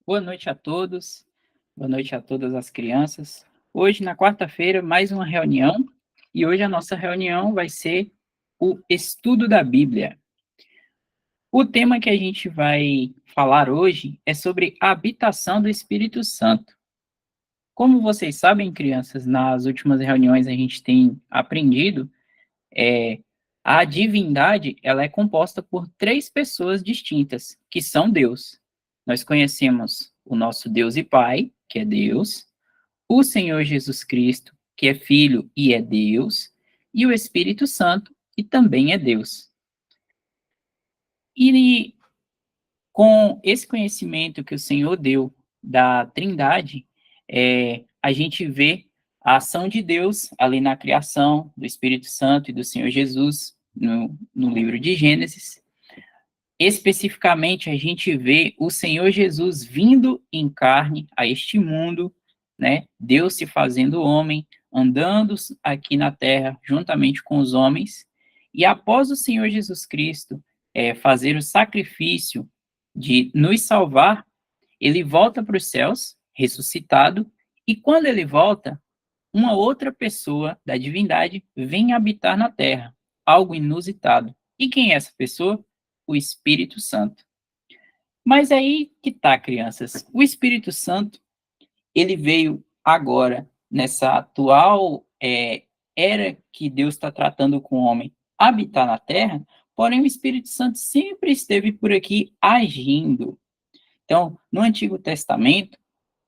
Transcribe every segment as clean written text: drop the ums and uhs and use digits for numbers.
Boa noite a todos, boa noite a todas as crianças. Hoje, na quarta-feira, mais uma reunião, e hoje a nossa reunião vai ser o estudo da Bíblia. O tema que a gente vai falar hoje é sobre a habitação do Espírito Santo. Como vocês sabem, crianças, nas últimas reuniões a gente tem aprendido, é, a divindade ela é composta por três pessoas distintas, que são Deus. Nós conhecemos o nosso Deus e Pai, que é Deus, o Senhor Jesus Cristo, que é Filho e é Deus, e o Espírito Santo, que também é Deus. E com esse conhecimento que o Senhor deu da Trindade, a gente vê a ação de Deus ali na criação, do Espírito Santo e do Senhor Jesus, no livro de Gênesis. Especificamente, a gente vê o Senhor Jesus vindo em carne a este mundo, né? Deus se fazendo homem, andando aqui na terra juntamente com os homens, e após o Senhor Jesus Cristo fazer o sacrifício de nos salvar, ele volta para os céus, ressuscitado, e quando ele volta, uma outra pessoa da divindade vem habitar na terra, algo inusitado. E quem é essa pessoa? O Espírito Santo. Mas aí que tá, crianças. O Espírito Santo, ele veio agora, nessa atual era que Deus está tratando com o homem, habitar na terra, porém o Espírito Santo sempre esteve por aqui agindo. Então, no Antigo Testamento,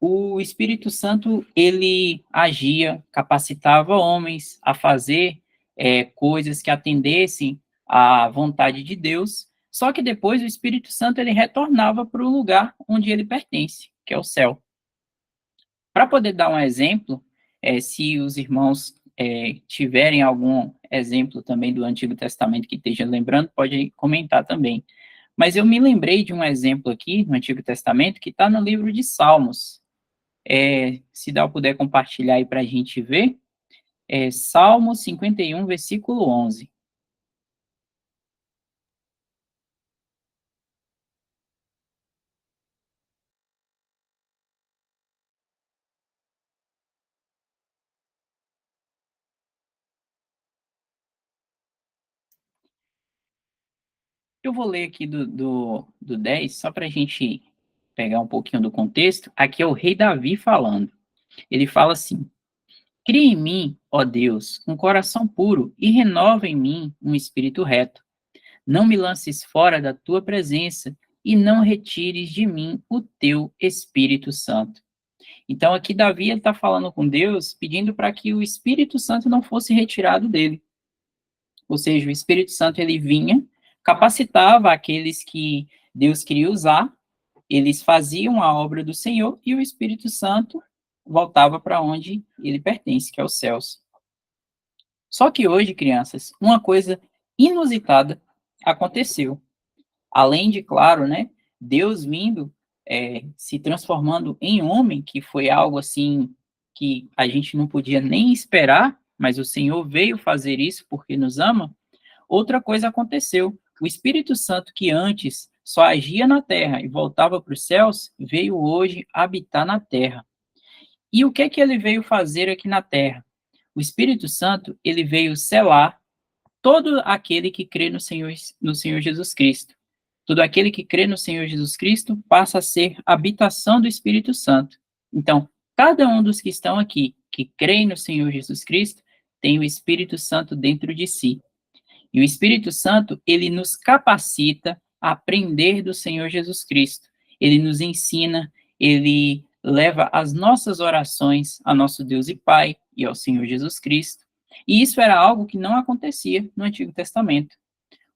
o Espírito Santo, ele agia, capacitava homens a fazer coisas que atendessem à vontade de Deus, só que depois o Espírito Santo, ele retornava para o lugar onde ele pertence, que é o céu. Para poder dar um exemplo, se os irmãos tiverem algum exemplo também do Antigo Testamento que esteja lembrando, pode comentar também. Mas eu me lembrei de um exemplo aqui no Antigo Testamento que está no livro de Salmos. Se Dal puder compartilhar aí para a gente ver, Salmo 51, versículo 11. Eu vou ler aqui do 10, só para a gente pegar um pouquinho do contexto. Aqui é o rei Davi falando. Ele fala assim: Cria em mim, ó Deus, um coração puro e renova em mim um espírito reto. Não me lances fora da tua presença e não retires de mim o teu Espírito Santo. Então, aqui Davi está falando com Deus, pedindo para que o Espírito Santo não fosse retirado dele. Ou seja, o Espírito Santo ele vinha, capacitava aqueles que Deus queria usar, eles faziam a obra do Senhor e o Espírito Santo voltava para onde ele pertence, que é os céus. Só que hoje, crianças, uma coisa inusitada aconteceu. Além de, claro, né, Deus vindo, se transformando em homem, que foi algo assim que a gente não podia nem esperar, mas o Senhor veio fazer isso porque nos ama. Outra coisa aconteceu. O Espírito Santo, que antes só agia na terra e voltava para os céus, veio hoje habitar na terra. E o que é que ele veio fazer aqui na terra? O Espírito Santo, ele veio selar todo aquele que crê no Senhor Jesus Cristo. Todo aquele que crê no Senhor Jesus Cristo passa a ser habitação do Espírito Santo. Então, cada um dos que estão aqui, que creem no Senhor Jesus Cristo, tem o Espírito Santo dentro de si. E o Espírito Santo, ele nos capacita a aprender do Senhor Jesus Cristo. Ele nos ensina, ele leva as nossas orações a nosso Deus e Pai e ao Senhor Jesus Cristo. E isso era algo que não acontecia no Antigo Testamento.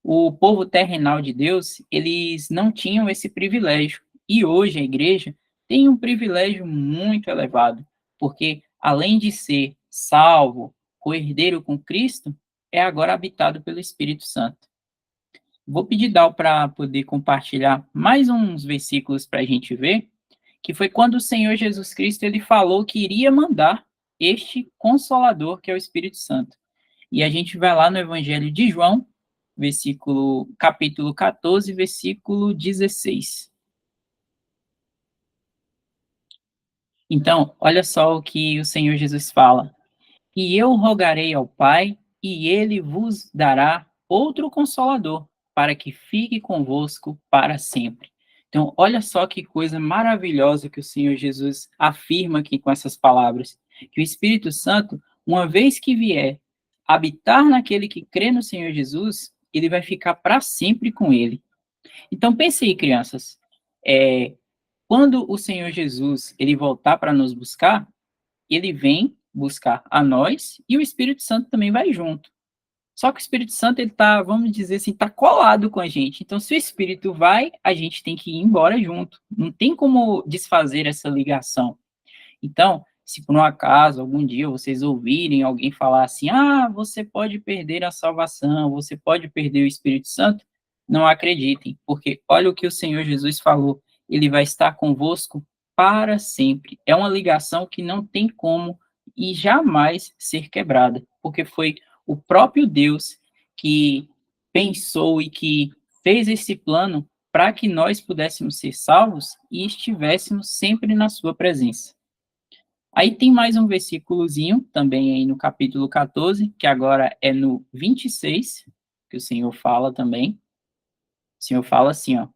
O povo terrenal de Deus, eles não tinham esse privilégio. E hoje a igreja tem um privilégio muito elevado, porque além de ser salvo, co-herdeiro com Cristo, é agora habitado pelo Espírito Santo. Vou pedir Dal para poder compartilhar mais uns versículos para a gente ver, que foi quando o Senhor Jesus Cristo ele falou que iria mandar este Consolador, que é o Espírito Santo. E a gente vai lá no Evangelho de João, capítulo 14, versículo 16. Então, olha só o que o Senhor Jesus fala: "E eu rogarei ao Pai, e ele vos dará outro consolador, para que fique convosco para sempre." Então, olha só que coisa maravilhosa que o Senhor Jesus afirma aqui com essas palavras, que o Espírito Santo, uma vez que vier habitar naquele que crê no Senhor Jesus, ele vai ficar para sempre com ele. Então, pense aí, crianças, quando o Senhor Jesus ele voltar para nos buscar, ele vem buscar a nós e o Espírito Santo também vai junto. Só que o Espírito Santo, ele tá, vamos dizer assim, tá colado com a gente. Então, se o Espírito vai, a gente tem que ir embora junto. Não tem como desfazer essa ligação. Então, se por um acaso, algum dia, vocês ouvirem alguém falar assim, ah, você pode perder a salvação, você pode perder o Espírito Santo, não acreditem, porque olha o que o Senhor Jesus falou, ele vai estar convosco para sempre. É uma ligação que não tem como e jamais ser quebrada, porque foi o próprio Deus que pensou e que fez esse plano para que nós pudéssemos ser salvos e estivéssemos sempre na sua presença. Aí tem mais um versículozinho, também aí no capítulo 14, que agora é no 26, que o Senhor fala também. O Senhor fala assim, ó: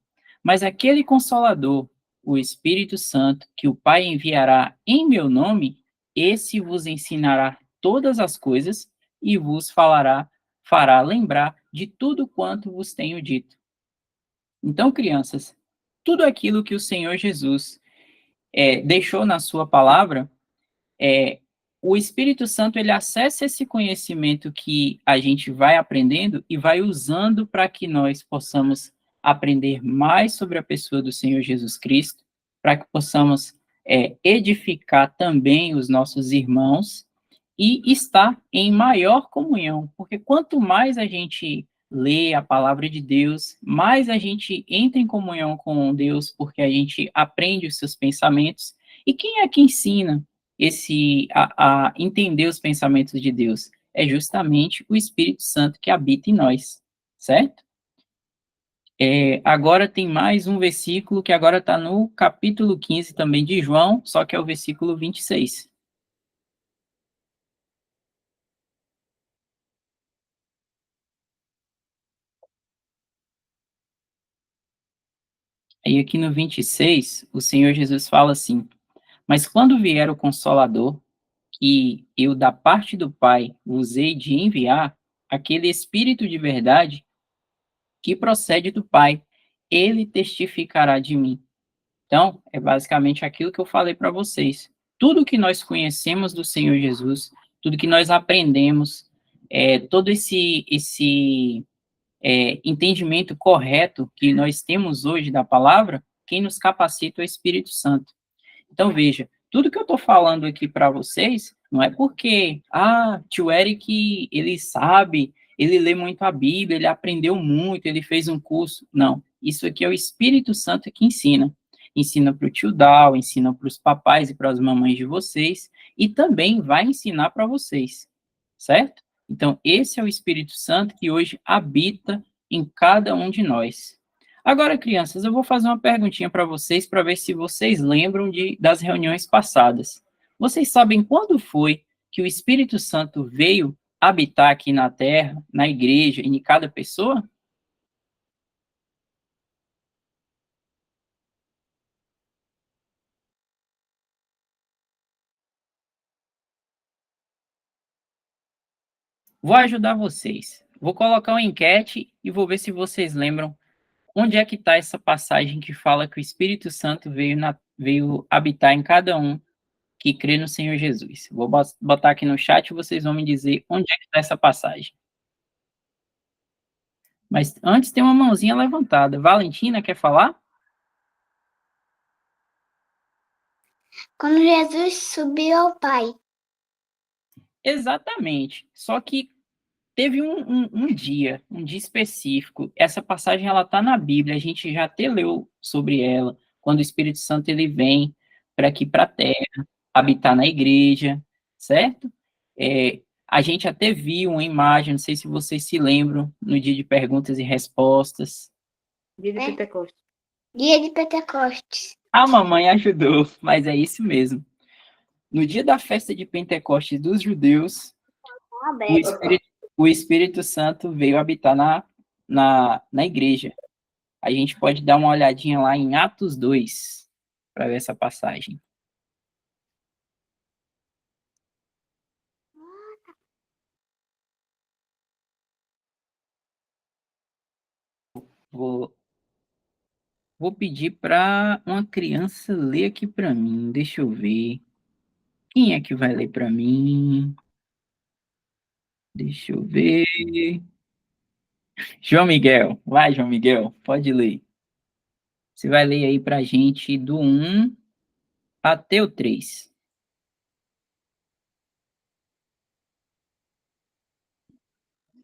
"Mas aquele Consolador, o Espírito Santo, que o Pai enviará em meu nome, esse vos ensinará todas as coisas e vos fará lembrar de tudo quanto vos tenho dito." Então, crianças, tudo aquilo que o Senhor Jesus deixou na sua palavra, é, o Espírito Santo ele acessa esse conhecimento que a gente vai aprendendo e vai usando para que nós possamos aprender mais sobre a pessoa do Senhor Jesus Cristo, para que possamos edificar também os nossos irmãos e estar em maior comunhão, porque quanto mais a gente lê a palavra de Deus, mais a gente entra em comunhão com Deus, porque a gente aprende os seus pensamentos. E quem é que ensina a entender os pensamentos de Deus? É justamente o Espírito Santo que habita em nós, certo? Agora tem mais um versículo que agora está no capítulo 15 também de João, só que é o versículo 26. Aí aqui no 26, o Senhor Jesus fala assim: "Mas quando vier o Consolador, que eu da parte do Pai vos hei de enviar, aquele Espírito de verdade que procede do Pai, ele testificará de mim." Então, é basicamente aquilo que eu falei para vocês. Tudo que nós conhecemos do Senhor Jesus, tudo que nós aprendemos, todo esse entendimento correto que nós temos hoje da palavra, quem nos capacita é o Espírito Santo. Então, veja, tudo que eu estou falando aqui para vocês, não é porque, tio Eric, ele sabe, ele lê muito a Bíblia, ele aprendeu muito, ele fez um curso. Não, isso aqui é o Espírito Santo que ensina. Ensina para o tio Dal, ensina para os papais e para as mamães de vocês, e também vai ensinar para vocês, certo? Então, esse é o Espírito Santo que hoje habita em cada um de nós. Agora, crianças, eu vou fazer uma perguntinha para vocês para ver se vocês lembram das reuniões passadas. Vocês sabem quando foi que o Espírito Santo veio habitar aqui na Terra, na igreja, em cada pessoa? Vou ajudar vocês. Vou colocar uma enquete e vou ver se vocês lembram onde é que está essa passagem que fala que o Espírito Santo veio habitar em cada um que crê no Senhor Jesus. Vou botar aqui no chat e vocês vão me dizer onde é que está essa passagem. Mas antes tem uma mãozinha levantada. Valentina, quer falar? Quando Jesus subiu ao Pai. Exatamente. Só que teve um dia específico. Essa passagem ela está na Bíblia. A gente já até leu sobre ela. Quando o Espírito Santo ele vem para aqui para a Terra, habitar na igreja, certo? A gente até viu uma imagem. Não sei se vocês se lembram no dia de perguntas e respostas. Dia de Pentecostes. Dia de Pentecostes. A mamãe ajudou, mas é isso mesmo. No dia da festa de Pentecostes dos judeus, o Espírito, o Espírito Santo veio habitar na igreja. A gente pode dar uma olhadinha lá em Atos 2 para ver essa passagem. Vou, vou pedir para uma criança ler aqui para mim. Deixa eu ver. Quem é que vai ler para mim? Deixa eu ver. João Miguel. Vai, João Miguel. Pode ler. Você vai ler aí para a gente do 1 até o 3.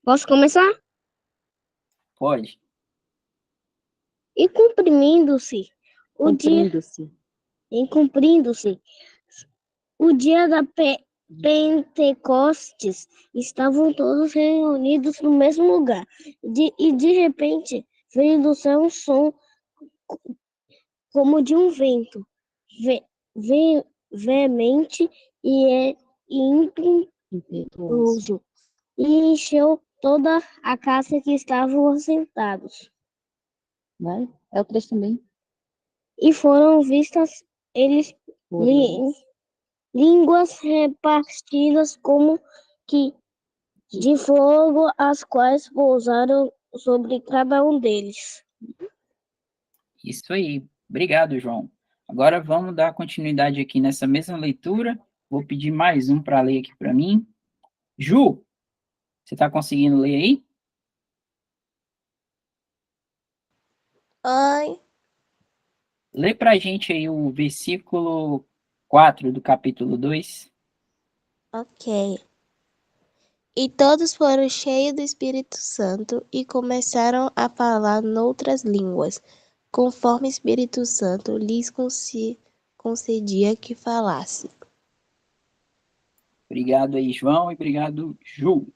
Posso começar? Pode. E cumprindo-se o dia da Pentecostes, estavam todos reunidos no mesmo lugar. E de repente veio do céu um som como de um vento veemente e impetuoso, e encheu toda a casa que estavam assentados. Vai? É o 3 também. E foram vistas eles línguas repartidas como que de fogo, as quais pousaram sobre cada um deles. Isso aí. Obrigado, João. Agora vamos dar continuidade aqui nessa mesma leitura. Vou pedir mais um para ler aqui para mim. Ju, você está conseguindo ler aí? Oi. Lê para a gente aí o versículo 4 do capítulo 2. Ok. E todos foram cheios do Espírito Santo e começaram a falar noutras línguas, conforme o Espírito Santo lhes concedia que falasse. Obrigado aí, João, e obrigado, Ju.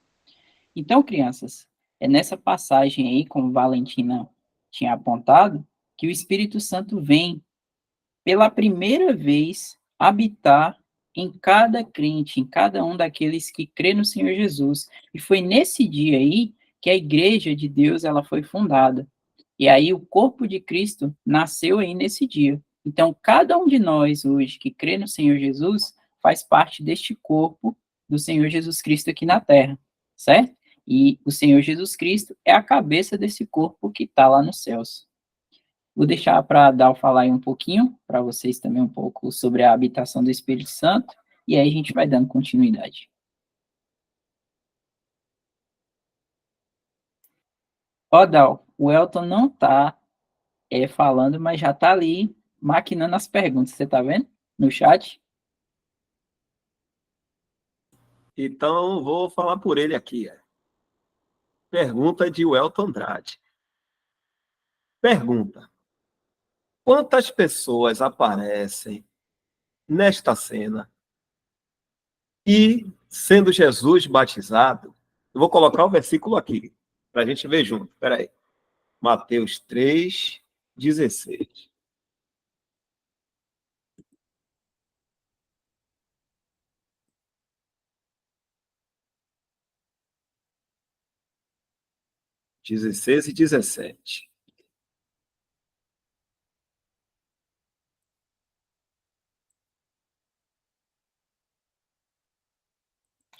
Então, crianças, é nessa passagem aí, como Valentina tinha apontado, que o Espírito Santo vem pela primeira vez habitar em cada crente, em cada um daqueles que crê no Senhor Jesus. E foi nesse dia aí que a igreja de Deus ela foi fundada. E aí o corpo de Cristo nasceu aí nesse dia. Então, cada um de nós hoje que crê no Senhor Jesus faz parte deste corpo do Senhor Jesus Cristo aqui na terra, certo? E o Senhor Jesus Cristo é a cabeça desse corpo que está lá nos céus. Vou deixar para Dal falar aí um pouquinho, para vocês também um pouco sobre a habitação do Espírito Santo, e aí a gente vai dando continuidade. Ó, Dal, o Elton não está falando, mas já está ali maquinando as perguntas, você está vendo? No chat. Então, vou falar por ele aqui. Pergunta de Welton Andrade. Pergunta: quantas pessoas aparecem nesta cena e, sendo Jesus batizado, eu vou colocar o versículo aqui, para a gente ver junto. Espera aí. Mateus 3, 16. (16 e 17).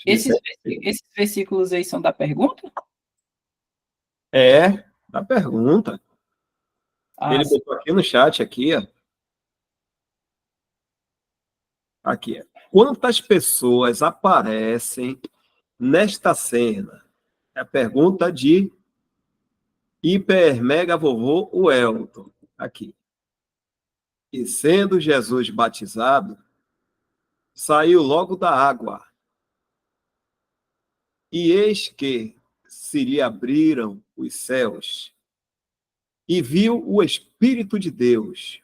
Esses versículos aí são da pergunta? É, a pergunta. Ele Sim. botou aqui no chat, aqui, ó. Aqui, ó. Quantas pessoas aparecem nesta cena? É a pergunta de hiper mega vovô Welton. Aqui. E sendo Jesus batizado, saiu logo da água. E eis que se lhe abriram os céus, e viu o Espírito de Deus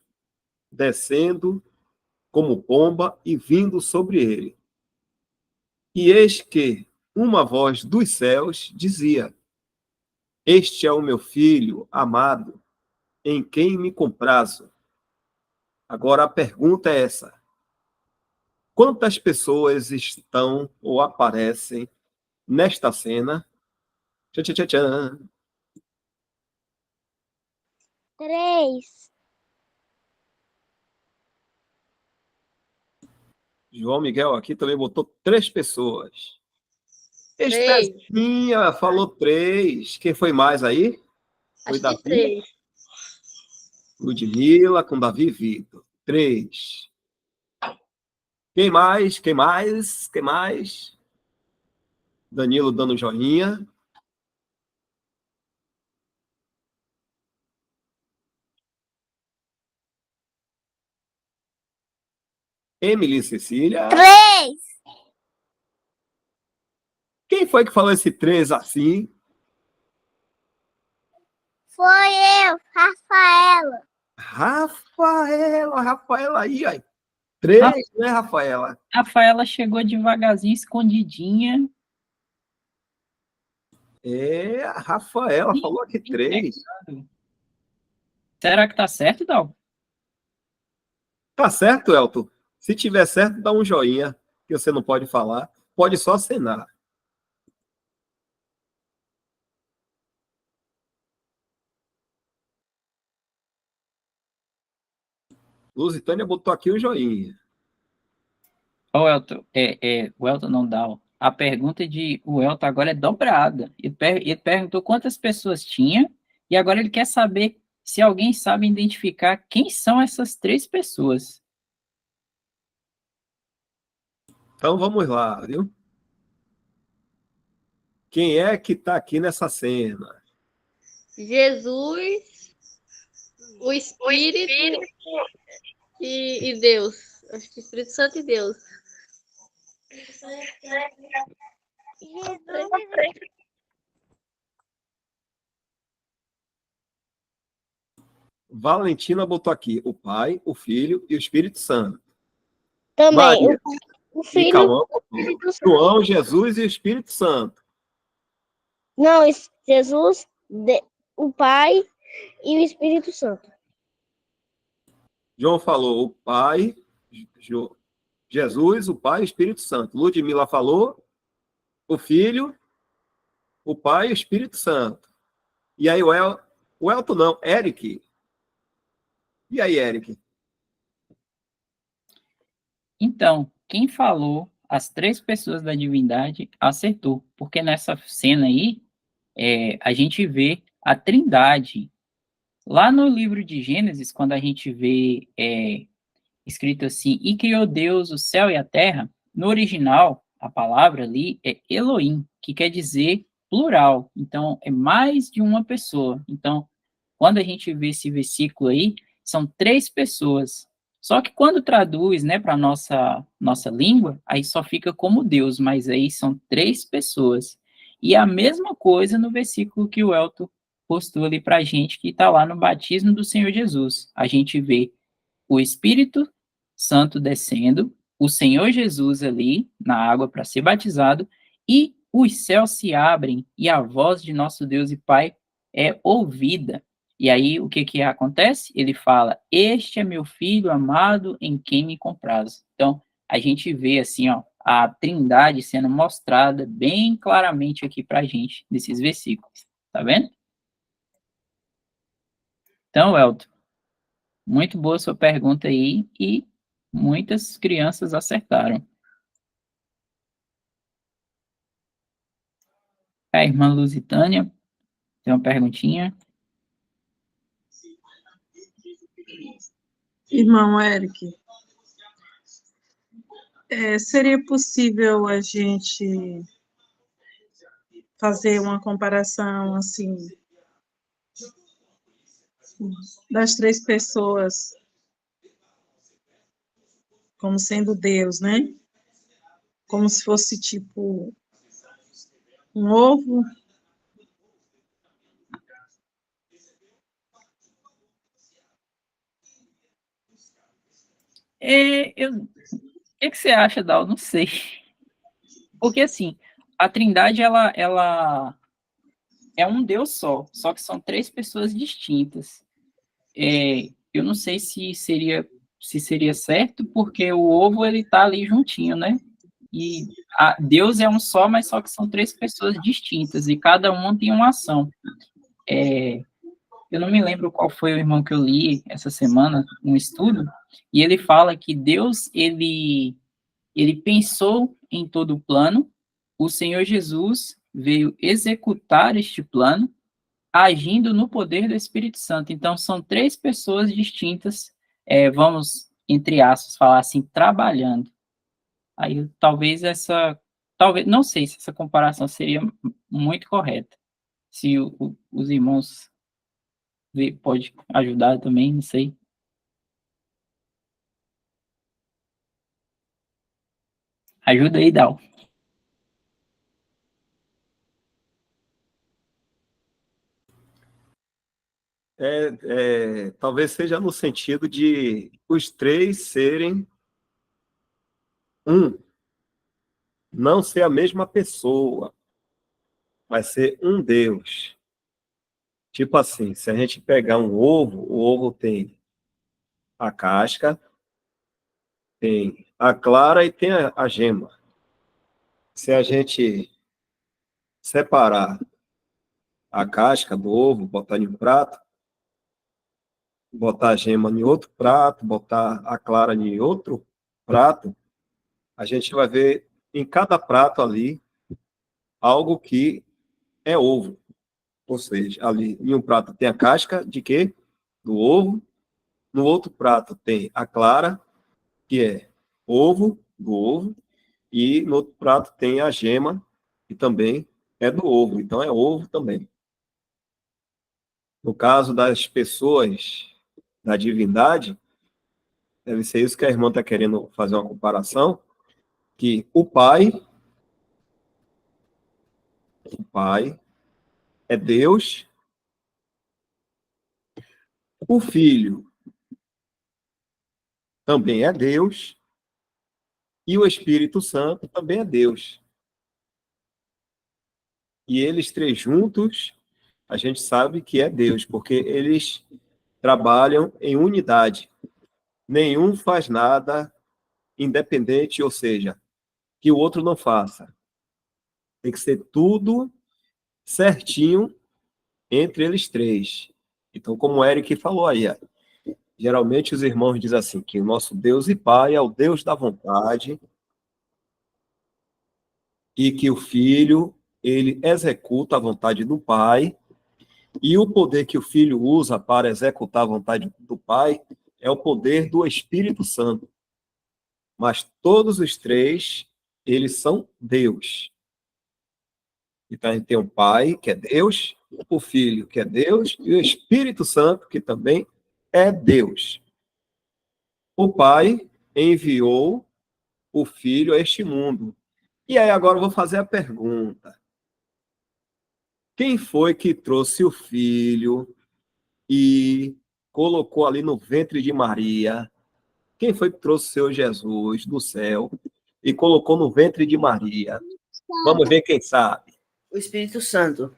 descendo como pomba e vindo sobre ele. E eis que uma voz dos céus dizia: Este é o meu filho amado, em quem me comprazo. Agora a pergunta é essa: Quantas pessoas estão ou aparecem nesta cena? Tchan, tchan, tchan, tchan. 3. João Miguel aqui também botou 3 pessoas. 3. Estezinha falou 3. Quem foi mais aí? Foi Acho que Davi? 3. Ludmila com Davi e Vitor. 3. Quem mais? Quem mais? Quem mais? Danilo dando joinha. Emily e Cecília. 3. Quem foi que falou esse 3 assim? Foi eu, Rafaela. Rafaela aí, ó. 3, né, Rafaela? Rafaela chegou devagarzinho, escondidinha. É, a Rafaela falou aqui 3. Será que tá certo, Dal? Tá certo, Elton? Se tiver certo, dá um joinha, que você não pode falar. Pode só acenar. Lusitânia botou aqui o joinha. Ô, Elton, o Elton não dá. A pergunta o Elton agora é dobrada. Ele perguntou quantas pessoas tinha e agora ele quer saber se alguém sabe identificar quem são essas 3 pessoas. Então vamos lá, viu? Quem é que tá aqui nessa cena? Jesus, o Espírito e Deus. Acho que Espírito Santo e Deus. Valentina botou aqui o Pai, o Filho e o Espírito Santo. Também. Maria O e Filho. Cauã botou João, Jesus e o Espírito Santo. Não, Jesus, o Pai e o Espírito Santo. João falou o Pai, Jesus, o Pai e o Espírito Santo. Ludmila falou o Filho, o Pai e o Espírito Santo. E aí o Elton não, Eric. E aí, Eric? Então, quem falou as 3 pessoas da divindade acertou, porque nessa cena aí a gente vê a Trindade. Lá no livro de Gênesis, quando a gente vê escrito assim, e criou Deus o céu e a terra, no original, a palavra ali é Elohim, que quer dizer plural. Então, é mais de uma pessoa. Então, quando a gente vê esse versículo aí, são 3 pessoas. Só que quando traduz, né, para nossa língua, aí só fica como Deus, mas aí são 3 pessoas. E a mesma coisa no versículo que o Elton postou ali para a gente, que está lá no batismo do Senhor Jesus. A gente vê o Espírito Santo descendo, o Senhor Jesus ali na água para ser batizado, e os céus se abrem e a voz de nosso Deus e Pai é ouvida. E aí o que acontece? Ele fala: "Este é meu filho amado em quem me comprazo". Então, a gente vê assim, ó, a Trindade sendo mostrada bem claramente aqui para a gente nesses versículos. Tá vendo? Então, Elton, muito boa sua pergunta aí e muitas crianças acertaram. A irmã Lusitânia tem uma perguntinha. Irmão Eric, seria possível a gente fazer uma comparação assim das 3 pessoas como sendo Deus, né? Como se fosse tipo um ovo? O que você acha, Dal? Não sei. Porque, assim, a Trindade, ela é um Deus só que são 3 pessoas distintas. Eu não sei se seria se seria certo, porque o ovo ele tá ali juntinho, né? E Deus é um só, mas só que são três pessoas distintas e cada uma tem uma ação. Eu não me lembro qual foi o irmão que eu li essa semana, um estudo, e ele fala que Deus ele pensou em todo o plano, o Senhor Jesus veio executar este plano, agindo no poder do Espírito Santo. Então, são três pessoas distintas, vamos, entre aspas, falar assim, trabalhando. Aí, talvez, não sei se essa comparação seria muito correta. Se os irmãos pode ajudar também, não sei. Ajuda aí, Dal. Talvez seja no sentido de os três serem um, não ser a mesma pessoa, mas ser um Deus. Tipo assim, se a gente pegar um ovo, o ovo tem a casca, tem a clara e tem a gema. Se a gente separar a casca do ovo, botar em um prato, botar a gema em outro prato, botar a clara em outro prato, a gente vai ver em cada prato ali algo que é ovo. Ou seja, ali em um prato tem a casca de quê? Do ovo. No outro prato tem a clara, que é ovo, do ovo. E no outro prato tem a gema, que também é do ovo. Então é ovo também. No caso das pessoas da divindade, deve ser isso que a irmã está querendo fazer uma comparação, que o Pai é Deus, o Filho também é Deus, e o Espírito Santo também é Deus. E eles três juntos, a gente sabe que é Deus, porque eles trabalham em unidade. Nenhum faz nada independente, ou seja, que o outro não faça. Tem que ser tudo certinho entre eles três. Então, como o Eric falou aí, geralmente os irmãos dizem assim, que o nosso Deus e Pai é o Deus da vontade e que o Filho, ele executa a vontade do Pai e o poder que o Filho usa para executar a vontade do Pai é o poder do Espírito Santo. Mas todos os três, eles são Deus. Então, a gente tem o Pai, que é Deus, o Filho, que é Deus, e o Espírito Santo, que também é Deus. O Pai enviou o Filho a este mundo. E aí, agora eu vou fazer a pergunta. Quem foi que trouxe o Filho e colocou ali no ventre de Maria? Quem foi que trouxe o Senhor Jesus do céu e colocou no ventre de Maria? Vamos ver quem sabe. O Espírito Santo.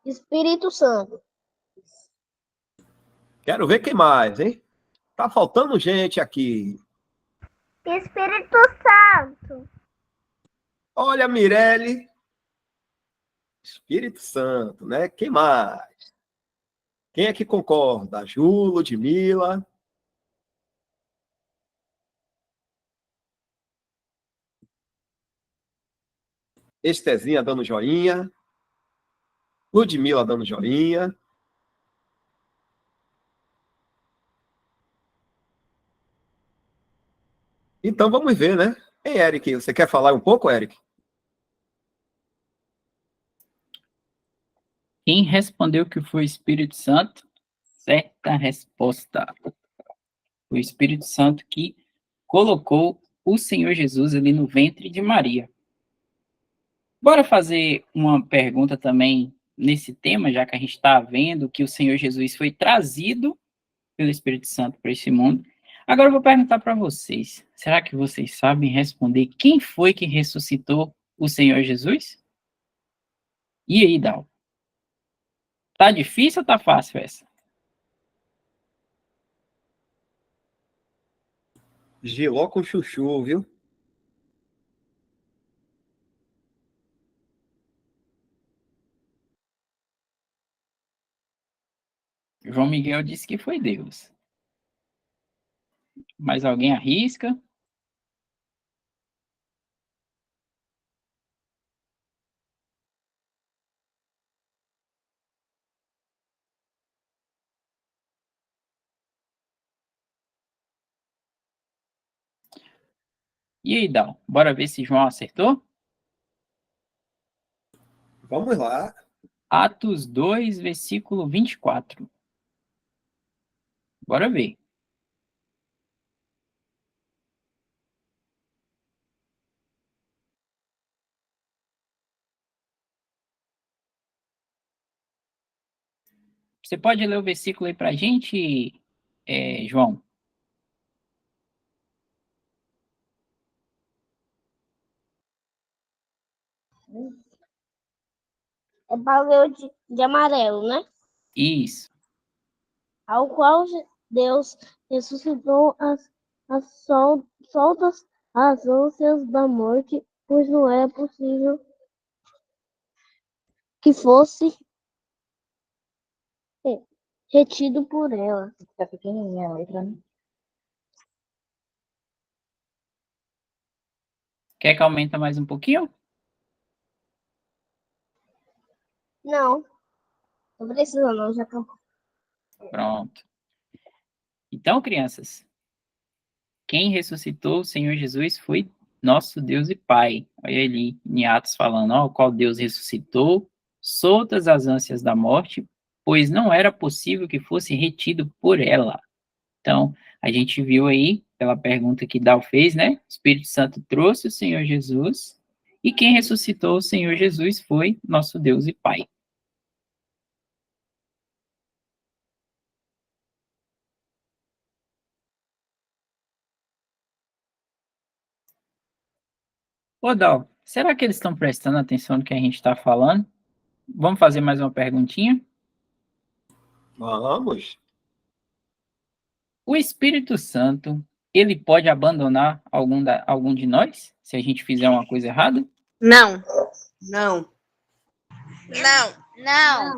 Espírito Santo. Quero ver quem mais, hein? Tá faltando gente aqui. Espírito Santo. Olha, Mirelle. Espírito Santo, né? Quem mais? Quem é que concorda? Ju, Ludmila. Estezinha dando joinha. Ludmila dando joinha. Então vamos ver, né? Ei, Eric, você quer falar um pouco, Eric? Quem respondeu que foi o Espírito Santo? Certa resposta. Foi o Espírito Santo que colocou o Senhor Jesus ali no ventre de Maria. Bora fazer uma pergunta também nesse tema, já que a gente está vendo que o Senhor Jesus foi trazido pelo Espírito Santo para esse mundo. Agora eu vou perguntar para vocês, será que vocês sabem responder quem foi que ressuscitou o Senhor Jesus? E aí, Dal? Tá difícil ou tá fácil essa? Giló com chuchu, viu? João Miguel disse que foi Deus. Mas alguém arrisca? E aí, Dal? Bora ver se João acertou? Vamos lá. Atos 2, versículo 24. Bora ver. Você pode ler o versículo aí pra gente, João? É valeu de amarelo, né? Isso. Ao qual Deus ressuscitou as soltas as ânsias da morte, pois não era possível que fosse retido por ela. Fica pequenininha a letra, né? Quer que aumente mais um pouquinho? Não, não precisa não, já acabou. Pronto. Então, crianças, quem ressuscitou o Senhor Jesus foi nosso Deus e Pai. Olha ele em Atos falando, ó, o qual Deus ressuscitou, soltas as ânsias da morte, pois não era possível que fosse retido por ela. Então, a gente viu aí, pela pergunta que Dal fez, né? O Espírito Santo trouxe o Senhor Jesus, e quem ressuscitou o Senhor Jesus foi nosso Deus e Pai. Ô, Dal, será que eles estão prestando atenção no que a gente está falando? Vamos fazer mais uma perguntinha? Vamos. O Espírito Santo, ele pode abandonar algum de nós, se a gente fizer uma coisa errada? Não. Não. Não. Não.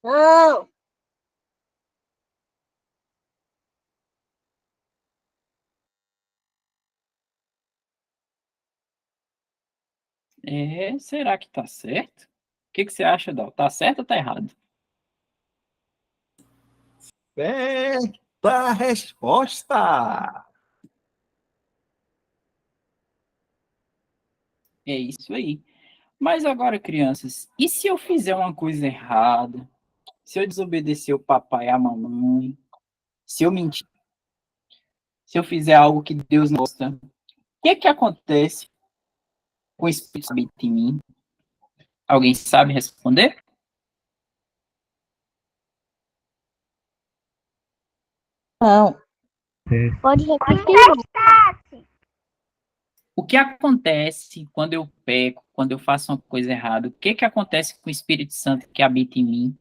Não, Será que tá certo? O que você acha, Dal? Tá certo ou tá errado? Certa resposta. É isso aí. Mas agora, crianças, e se eu fizer uma coisa errada? Se eu desobedecer o papai e a mamãe? Se eu mentir? Se eu fizer algo que Deus não gosta? O que acontece com o Espírito Santo em mim? Alguém sabe responder? Não, pode repetir. O que acontece quando eu peco, quando eu faço uma coisa errada? O que acontece com o Espírito Santo que habita em mim?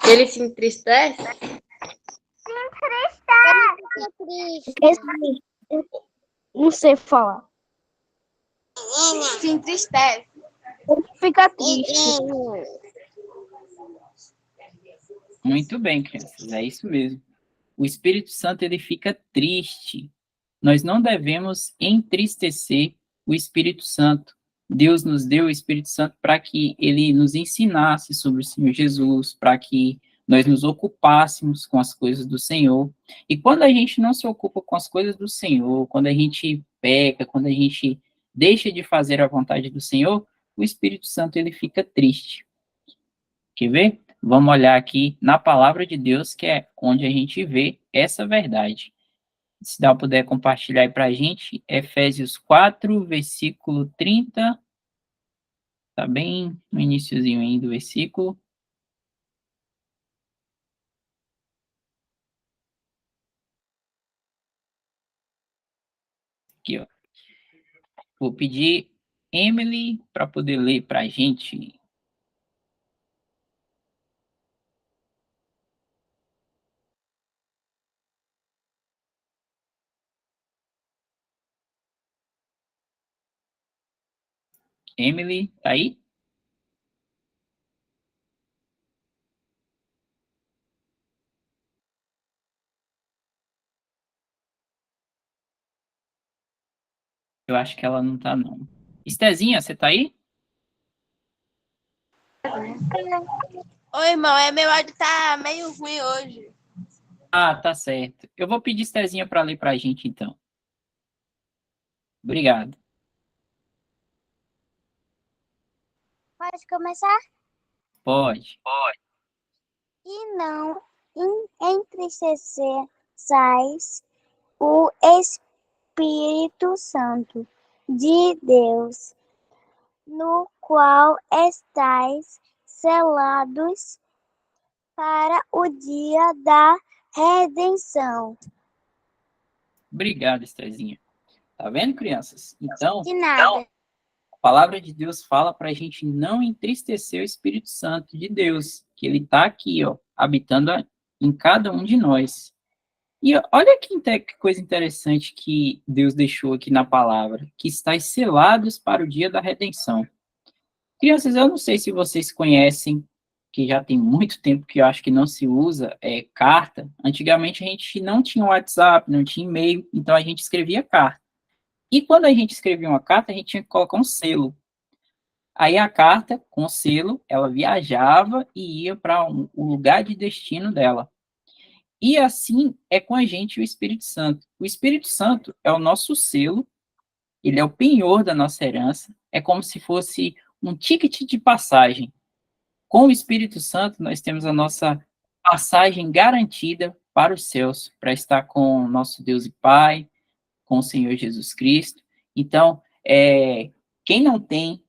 Ele se entristece? Não sei falar. Se entristece. Fica triste. Muito bem, crianças, é isso mesmo. O Espírito Santo ele fica triste. Nós não devemos entristecer o Espírito Santo. Deus nos deu o Espírito Santo para que ele nos ensinasse sobre o Senhor Jesus, para que nós nos ocupássemos com as coisas do Senhor. E quando a gente não se ocupa com as coisas do Senhor, quando a gente peca, quando a gente deixa de fazer a vontade do Senhor, o Espírito Santo ele fica triste. Quer ver? Vamos olhar aqui na palavra de Deus, que é onde a gente vê essa verdade. Se dá puder compartilhar aí para a gente, Efésios 4, versículo 30, tá bem no iniciozinho aí do versículo. Aqui, ó. Vou pedir Emily para poder ler para a gente. Emily, tá aí? Eu acho que ela não tá, não. Estezinha, você tá aí? Oi, irmão, meu áudio tá meio ruim hoje. Ah, tá certo. Eu vou pedir Estezinha para ler para a gente, então. Obrigado. Pode começar? Pode. E não entristecais o Espírito Santo de Deus, no qual estáis selados para o dia da redenção. Obrigado, Estezinha. Tá vendo, crianças? Então, De nada. a palavra de Deus fala para a gente não entristecer o Espírito Santo de Deus, que ele está aqui, ó, habitando em cada um de nós. E olha que coisa interessante que Deus deixou aqui na palavra, que estáis selados para o dia da redenção. Crianças, eu não sei se vocês conhecem, que já tem muito tempo que eu acho que não se usa, carta. Antigamente a gente não tinha WhatsApp, não tinha e-mail, então a gente escrevia carta. E quando a gente escrevia uma carta, a gente tinha que colocar um selo. Aí a carta, com o selo, ela viajava e ia para o lugar de destino dela. E assim é com a gente o Espírito Santo. O Espírito Santo é o nosso selo, ele é o penhor da nossa herança, é como se fosse um ticket de passagem. Com o Espírito Santo, nós temos a nossa passagem garantida para os céus, para estar com o nosso Deus e Pai, com o Senhor Jesus Cristo. Então, quem não tem,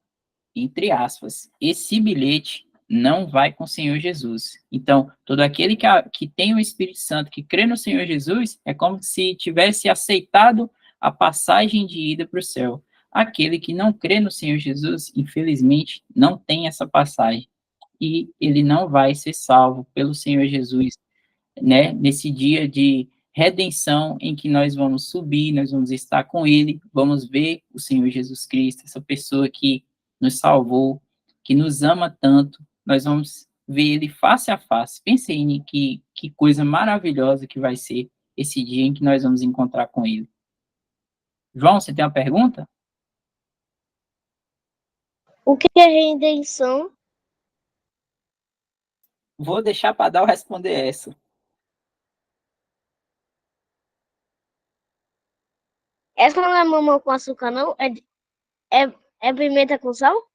entre aspas, esse bilhete não vai com o Senhor Jesus. Então, todo aquele que tem o Espírito Santo, que crê no Senhor Jesus, é como se tivesse aceitado a passagem de ida para o céu. Aquele que não crê no Senhor Jesus, infelizmente, não tem essa passagem. E ele não vai ser salvo pelo Senhor Jesus, né? Nesse dia de redenção em que nós vamos subir, nós vamos estar com ele, vamos ver o Senhor Jesus Cristo, essa pessoa que nos salvou, que nos ama tanto, nós vamos ver ele face a face. Pensei em que coisa maravilhosa que vai ser esse dia em que nós vamos encontrar com ele. João, você tem uma pergunta? O que é redenção? Vou deixar para Dal responder essa. Essa não é mamão com açúcar, não? É pimenta com sal?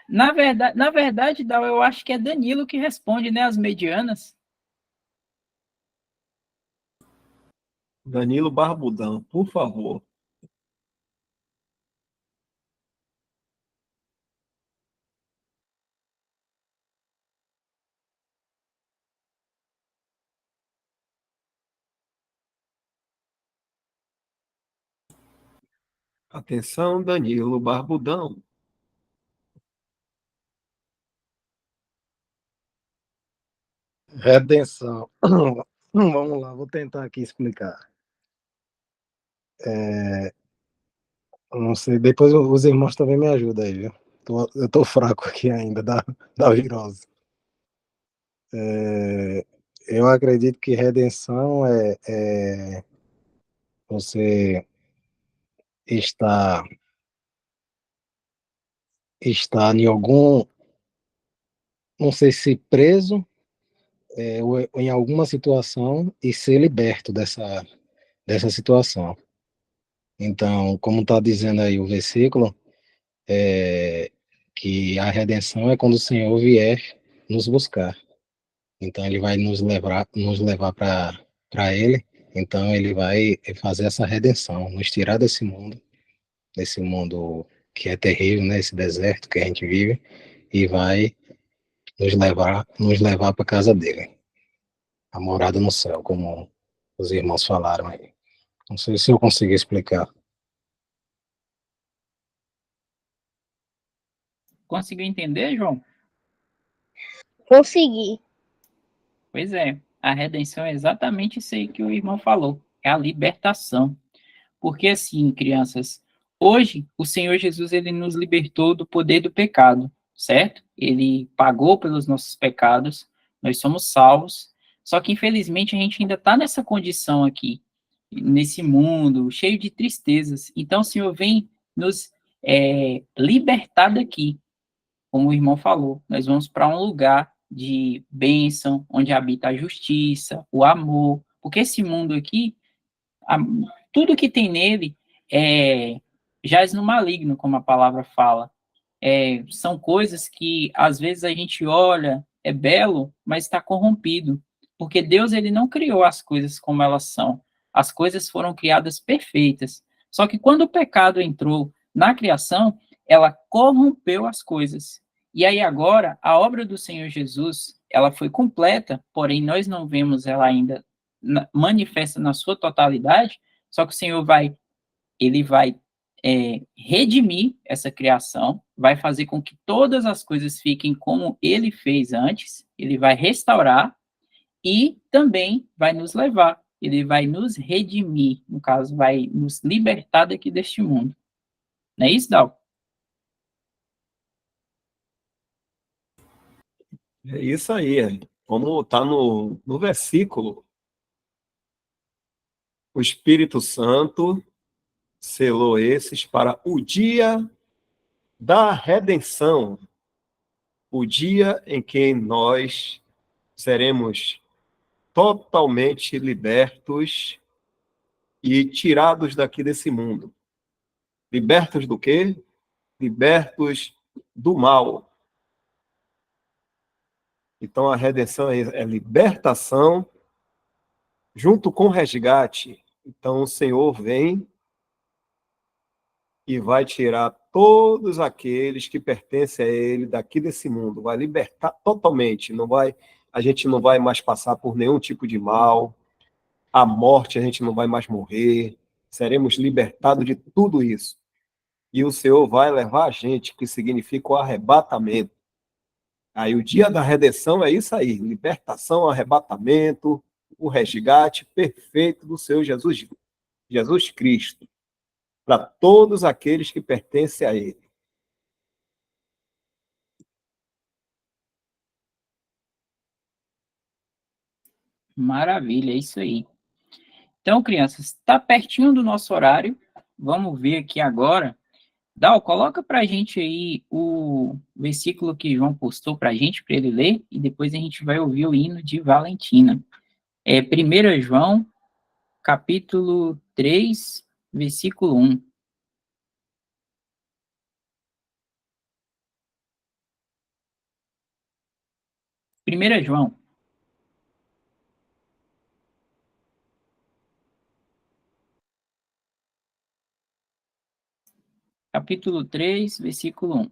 Na verdade, Dal, eu acho que é Danilo que responde, né, as medianas. Danilo Barbudão, por favor. Atenção, Danilo Barbudão. Redenção. Vamos lá, vou tentar aqui explicar. Não sei, depois os irmãos também me ajudam aí, viu? Eu tô fraco aqui ainda da virose. Eu acredito que redenção é você estar, estar em algum, não sei se preso, ou em alguma situação e ser liberto dessa situação. Então, como está dizendo aí o versículo, que a redenção é quando o Senhor vier nos buscar. Então, ele vai nos levar para ele. Então, ele vai fazer essa redenção, nos tirar desse mundo que é terrível, né? Esse deserto que a gente vive, e vai nos levar para casa dele, a morada no céu, como os irmãos falaram aí. Não sei se eu consegui explicar. Conseguiu entender, João? Consegui. Pois é, a redenção é exatamente isso aí que o irmão falou, é a libertação. Porque assim, crianças, hoje o Senhor Jesus ele nos libertou do poder do pecado, certo? Ele pagou pelos nossos pecados, nós somos salvos, só que infelizmente a gente ainda está nessa condição aqui, nesse mundo cheio de tristezas. Então o Senhor vem nos libertar daqui, como o irmão falou, nós vamos para um lugar de bênção, onde habita a justiça, o amor, porque esse mundo aqui, a, tudo que tem nele jaz no maligno, como a palavra fala. São coisas que, às vezes, a gente olha, é belo, mas está corrompido, porque Deus ele não criou as coisas como elas são. As coisas foram criadas perfeitas. Só que quando o pecado entrou na criação, ela corrompeu as coisas. E aí agora, a obra do Senhor Jesus, ela foi completa, porém nós não vemos ela ainda manifesta na sua totalidade, só que o Senhor ele vai redimir essa criação, vai fazer com que todas as coisas fiquem como ele fez antes, ele vai restaurar e também vai nos levar, ele vai nos redimir, no caso, vai nos libertar daqui deste mundo. Não é isso, Dal? É isso aí. Como está no versículo, o Espírito Santo selou esses para o dia da redenção, o dia em que nós seremos totalmente libertos e tirados daqui desse mundo. Libertos do quê? Libertos do mal. Então, a redenção é libertação junto com resgate. Então, o Senhor vem e vai tirar todos aqueles que pertencem a Ele daqui desse mundo. Vai libertar totalmente. A gente não vai mais passar por nenhum tipo de mal. A morte, a gente não vai mais morrer. Seremos libertados de tudo isso. E o Senhor vai levar a gente, que significa o arrebatamento. Aí o dia da redenção é isso aí, libertação, arrebatamento, o resgate perfeito do Senhor Jesus Cristo, para todos aqueles que pertencem a Ele. Maravilha, é isso aí. Então, crianças, está pertinho do nosso horário, vamos ver aqui agora. Dal, coloca para a gente aí o versículo que João postou para a gente, para ele ler, e depois a gente vai ouvir o hino de Valentina. 1 João, capítulo 3, versículo 1. Primeira João. Capítulo 3, versículo 1.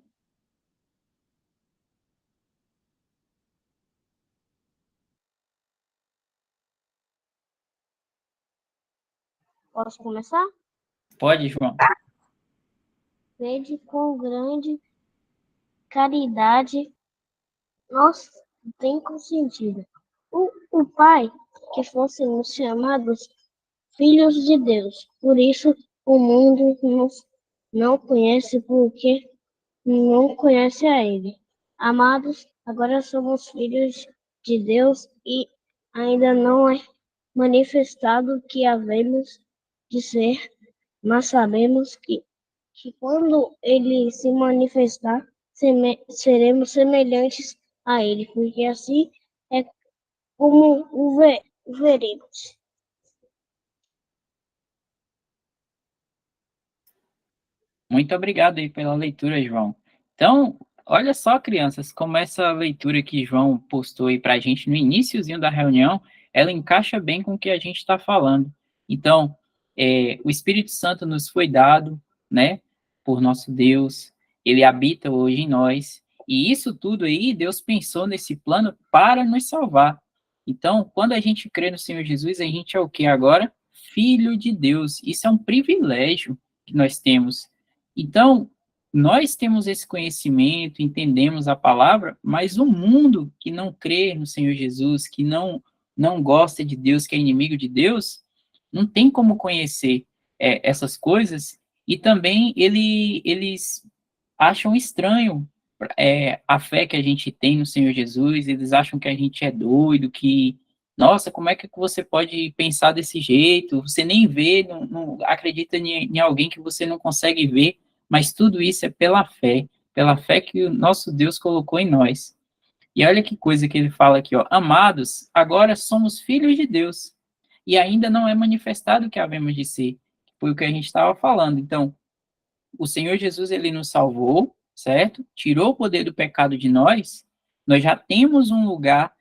Posso começar? Pode, João. Vede com grande caridade nós tem consentido. O Pai que fôssemos chamados filhos de Deus. Por isso o mundo nos não conhece, porque não conhece a Ele. Amados, agora somos filhos de Deus e ainda não é manifestado o que havemos de ser, mas sabemos que quando Ele se manifestar, seremos semelhantes a Ele, porque assim é como o veremos. Muito obrigado aí pela leitura, João. Então, olha só, crianças, como essa leitura que João postou aí para a gente no iniciozinho da reunião, ela encaixa bem com o que a gente está falando. Então, o Espírito Santo nos foi dado, né, por nosso Deus, ele habita hoje em nós, e isso tudo aí, Deus pensou nesse plano para nos salvar. Então, quando a gente crê no Senhor Jesus, a gente é o que agora? Filho de Deus. Isso é um privilégio que nós temos. Então, nós temos esse conhecimento, entendemos a palavra, mas o mundo que não crê no Senhor Jesus, que não gosta de Deus, que é inimigo de Deus, não tem como conhecer essas coisas, e também eles acham estranho a fé que a gente tem no Senhor Jesus, eles acham que a gente é doido, que, nossa, como é que você pode pensar desse jeito? Você nem vê, não acredita em alguém que você não consegue ver, mas tudo isso é pela fé que o nosso Deus colocou em nós. E olha que coisa que ele fala aqui, ó, amados, agora somos filhos de Deus, e ainda não é manifestado o que havemos de ser. Foi o que a gente estava falando. Então, o Senhor Jesus, ele nos salvou, certo? Tirou o poder do pecado de nós já temos um lugar,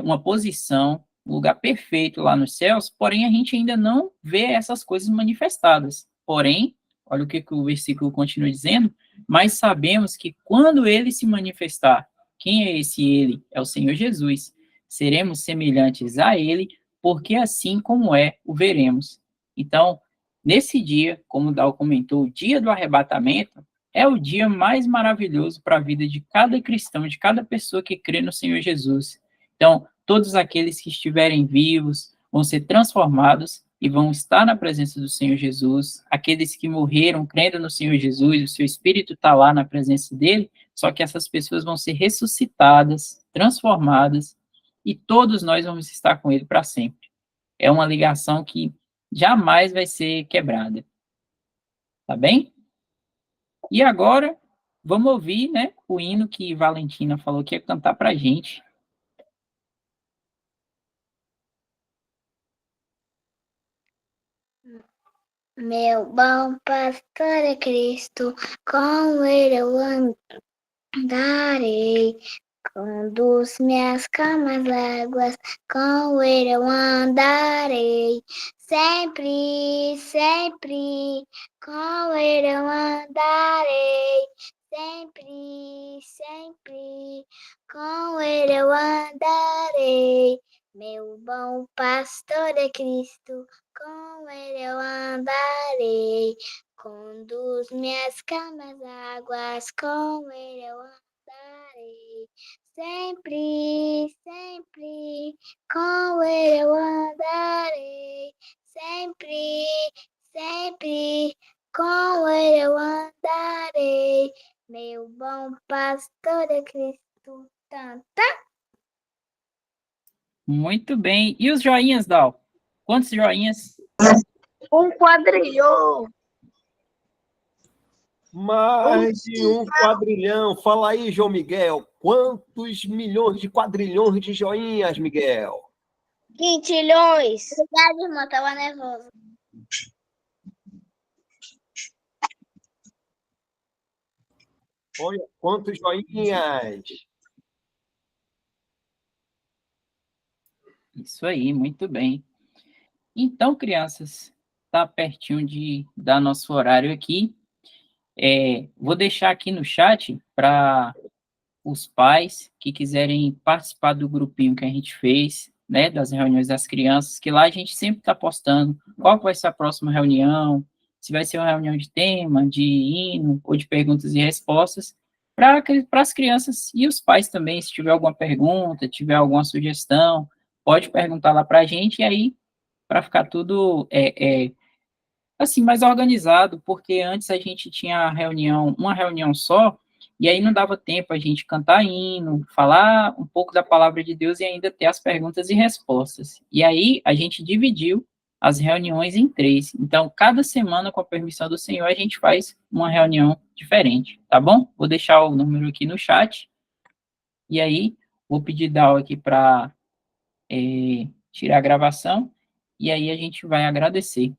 uma posição, um lugar perfeito lá nos céus, porém a gente ainda não vê essas coisas manifestadas. Porém, olha o que o versículo continua dizendo, mas sabemos que quando ele se manifestar, quem é esse ele? É o Senhor Jesus. Seremos semelhantes a ele, porque assim como é, o veremos. Então, nesse dia, como o Dal comentou, o dia do arrebatamento é o dia mais maravilhoso para a vida de cada cristão, de cada pessoa que crê no Senhor Jesus. Então, todos aqueles que estiverem vivos vão ser transformados e vão estar na presença do Senhor Jesus. Aqueles que morreram crendo no Senhor Jesus, o seu espírito está lá na presença dele, só que essas pessoas vão ser ressuscitadas, transformadas, e todos nós vamos estar com ele para sempre. É uma ligação que jamais vai ser quebrada. Tá bem? E agora, vamos ouvir, né, o hino que Valentina falou que ia cantar pra gente. Meu bom pastor é Cristo, com ele eu andarei. Conduz-me às calmas águas, com ele eu andarei. Sempre, sempre, com ele eu andarei. Sempre, sempre, com ele eu andarei. Meu bom pastor é Cristo, com ele eu andarei. Conduz-me às calmas águas, com ele eu andarei. Sempre, sempre, com ele eu andarei. Sempre, sempre, com ele eu andarei. Meu bom pastor é Cristo. Tanta. Muito bem. E os joinhas, Dal? Quantos joinhas? Um quadrilhão. Mais de um quadrilhão. Fala aí, João Miguel. Quantos milhões de quadrilhões de joinhas, Miguel? Quintilhões. Obrigada, irmã. Tava nervosa. Olha, quantos joinhas? Isso aí, muito bem. Então, crianças, tá pertinho de dar nosso horário aqui. Vou deixar aqui no chat para os pais que quiserem participar do grupinho que a gente fez, né, das reuniões das crianças, que lá a gente sempre está postando qual vai ser a próxima reunião, se vai ser uma reunião de tema, de hino, ou de perguntas e respostas, para as crianças e os pais também, se tiver alguma pergunta, tiver alguma sugestão, pode perguntar lá para a gente, e aí, para ficar tudo assim, mais organizado, porque antes a gente tinha uma reunião só, e aí não dava tempo a gente cantar hino, falar um pouco da palavra de Deus e ainda ter as perguntas e respostas. E aí a gente dividiu as reuniões em 3. Então, cada semana, com a permissão do Senhor, a gente faz uma reunião diferente, tá bom? Vou deixar o número aqui no chat. E aí, vou pedir Dal aqui para tirar a gravação, e aí a gente vai agradecer.